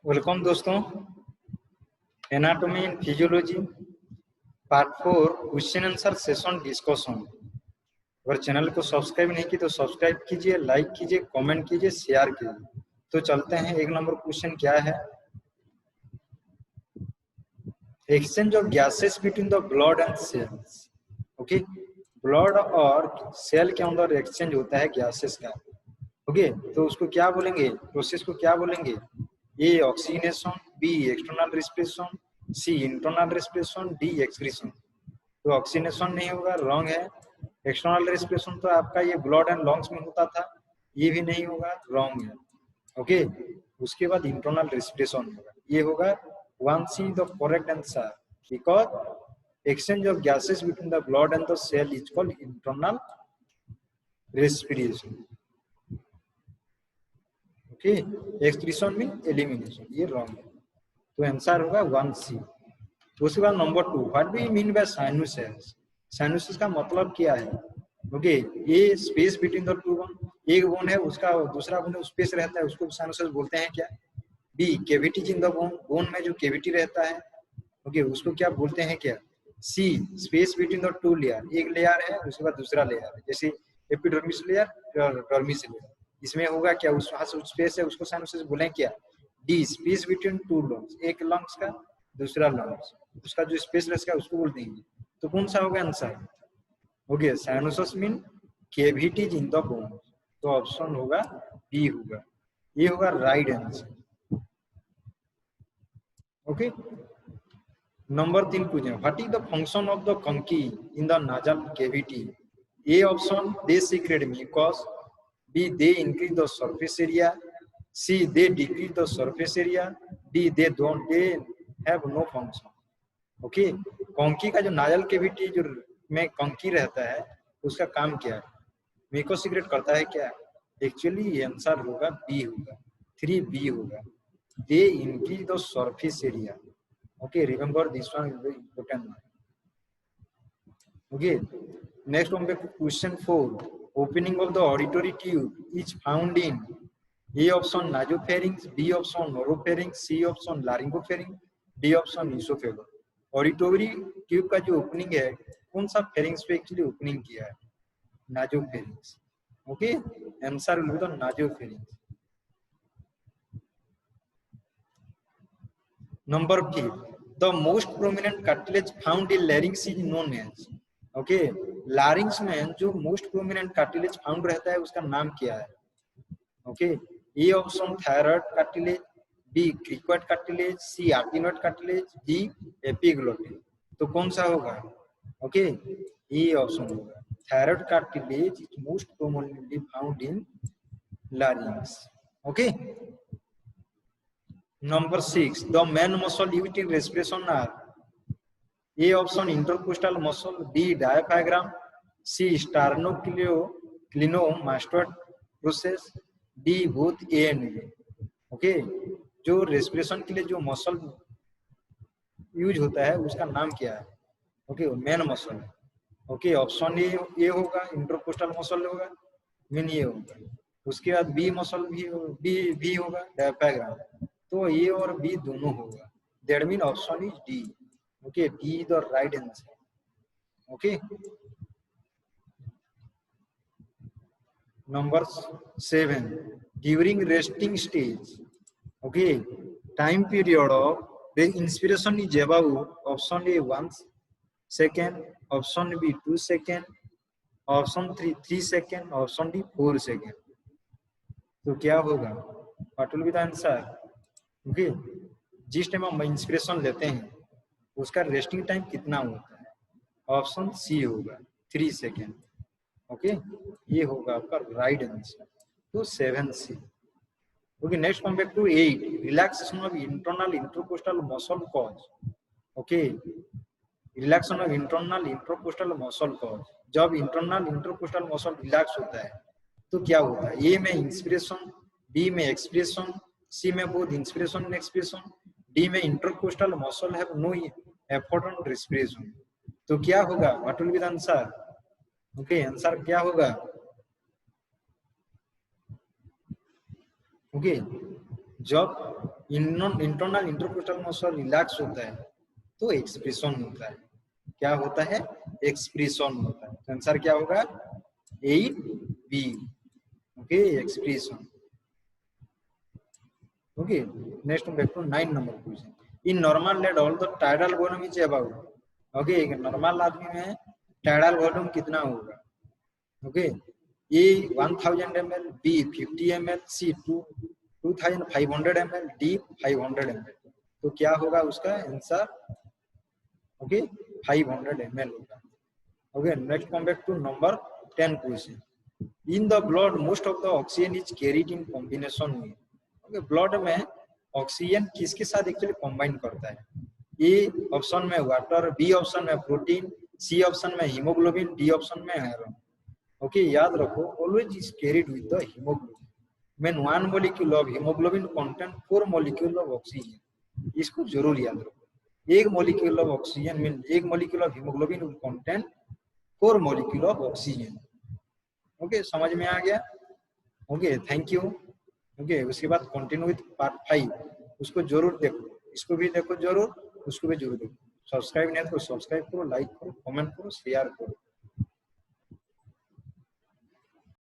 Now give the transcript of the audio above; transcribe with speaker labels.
Speaker 1: Welcome दोस्तों। Anatomy and physiology part 4 question answer session discussion. अगर channel को subscribe नहीं की तो सब्सक्राइब कीजिए, लाइक कीजिए, कमेंट कीजिए, शेयर कीजिए। तो चलते हैं। एक नंबर क्वेश्चन क्या है? Exchange of gases between the blood and cells. Okay, blood और सेल के अंदर एक्सचेंज होता है गैसेस का। ओके, तो उसको क्या बोलेंगे? प्रोसेस को क्या बोलेंगे? ए ऑक्सीजनेशन, बी एक्सटर्नल रेस्पिरेशन, सी इंटरनल रेस्पिरेशन, डी एक्सक्रीशन। तो ऑक्सीजनेशन नहीं होगा, रॉन्ग है। एक्सटर्नल रेस्पिरेशन तो आपका ये ब्लड एंड लंग्स में होता था, ये भी नहीं होगा, रॉन्ग है। ओके, उसके बाद इंटरनल रेस्पिरेशन होगा, ये होगा 1C the correct answer, because exchange of gases between the blood and the cell is called internal respiration. Okay, excretion mean elimination, ये रॉन्ग है। तो आंसर होगा 1C। तो उसके बाद number 2, what do you mean by cyanosis? Cyanosis का मतलब क्या है? ओके, ये space between the to bone, एक बोन है उसका दूसरा बोन स्पेस रहता है, उसको साइनोसिस बोलते हैं क्या? B cavities in the bone, bone में जो कैविटी रहता है, ओके, उसको क्या बोलते हैं क्या? C space between the two layer, एक लेयर है उसके बाद दूसरा लेयर है, जैसे एपिडर्मिस लेयर, डर्मिस लेयर, इसमें होगा क्या? उस वहां से स्पेस है, उसको साइनोसिस बोलें क्या? D space between two lungs, एक लंग्स का दूसरा लंग्स, उसका जो स्पेस रहेगा उसको बोल देंगे। तो कौन सा होगा answer? Okay, sinuses mean cavities in the bone, तो ऑप्शन होगा बी होगा, ये होगा राइट आंसर। ओके, नंबर 3 पूछे, what is the function of the conchae in the nasal cavity? A option they secrete mucus, B they increase the surface area, C they decrease the surface area, D they don't they have no function. Okay, conchae का जो नाजल cavity जो में कंकी रहता है उसका काम क्या है? म्यूकस सीक्रेट करता है क्या? एक्चुअली आंसर होगा बी होगा, 3B होगा, दे increase the surface area. Okay, remember this one is very important. Okay, next one, question 4. Opening of the auditory tube is found in A option nasopharynx, B option oropharynx, C option laryngopharynx, D option esophagus. Auditory tube का जो opening है कौन सा pharynx पे actually opening किया है? Nasopharynx. Okay, answer will be the nasopharynx. Number 5, the most prominent cartilage found in larynx is known as। Okay, larynx में जो मोस्ट प्रोमिनेंट कार्टिलेज फाउंड रहता है उसका नाम क्या है? Okay, A option thyroid cartilage, B cricoid cartilage, C arytenoid cartilage, D epiglottis. तो कौन सा होगा? ओके, ए ऑप्शन होगा, thyroid cartilage is most prominently found in larynx. Okay, Number 6, the main muscle used in respiration are A option intercostal muscle, B diaphragm, C sternocleidomastoid process, D both A and B। Okay, जो respiration के लिए जो muscle use होता है उसका नाम क्या है? ओके, मेन मसल है। ओके, ऑप्शन ए होगा, इंटरकोस्टल मसल होगा, मीन ये होगा। उसके बाद बी मसल भी होगा, डायफ्राग्राम। तो ए और बी दोनों होगा, that mean option is D. Okay, D is the right answer. Okay, number 7, during resting stage, okay, time period of the inspiration is about option A 1 second, option B 2 second, option 3 second, option D 4 second. तो क्या होगा? What will be the answer? Okay, जिस time हम inspiration लेते हैं उसका resting time कितना होता है? ऑप्शन सी होगा, 3 सेकेंड। ओके, ये होगा आपका राइट आंसर। तो 7C। Okay, next come back to 8, relaxation of internal intercostal muscle cause. Okay, relaxation of internal intercostal muscle cause, जब इंटरनल इंटरकोस्टल मसल रिलैक्स होता है तो क्या होता है? ए में इंस्पिरेशन, बी में एक्सप्रेशन, सी में both inspiration and expression, D में intercostal muscle have no effort on respiration. तो क्या होगा? What will be the answer? Okay, answer क्या होगा? ओके, जब इंटरनल इंटरकोस्टल मसल रिलैक्स होता है तो एक्सप्रेशन होता है। क्या होता है? एक्सप्रेशन होता है। तो आंसर क्या होगा? 8B। Okay, expression. Okay, next back to 9 number question. In normal led all the tidal volume is about. Okay, एक नॉर्मल आदमी में टाइडल वॉल्यूम कितना होगा? Okay, A 1000 ml, B 50 ml, C 2500 ml, D 500 ml। तो क्या होगा उसका आंसर? ओके, 500 ml होगा। Okay, next come back to number 10 question. In the blood most of the oxygen is carried in combination with. Okay, blood में oxygen किसके साथ actually combine करता है? ए ऑप्शन में वाटर, बी ऑप्शन में protein, C option में haemoglobin, D option में iron. Okay, याद रखो, always is carried with the haemoglobin. When 1 molecule of hemoglobin contain 4 molecule of oxygen, इसको जरूर याद रखो। एक molecule of oxygen mean एक molecule of hemoglobin will contain 4 molecule of oxygen। Okay, समझ में आ गया? Okay, thank you. ओके, उसके बाद कंटिन्यू विथ पार्ट 5, उसको जरूर देखो, इसको भी देखो जरूर, उसको भी जरूर देखो। सब्सक्राइब नहीं तो सब्सक्राइब करो, लाइक करो, कमेंट करो, शेयर करो।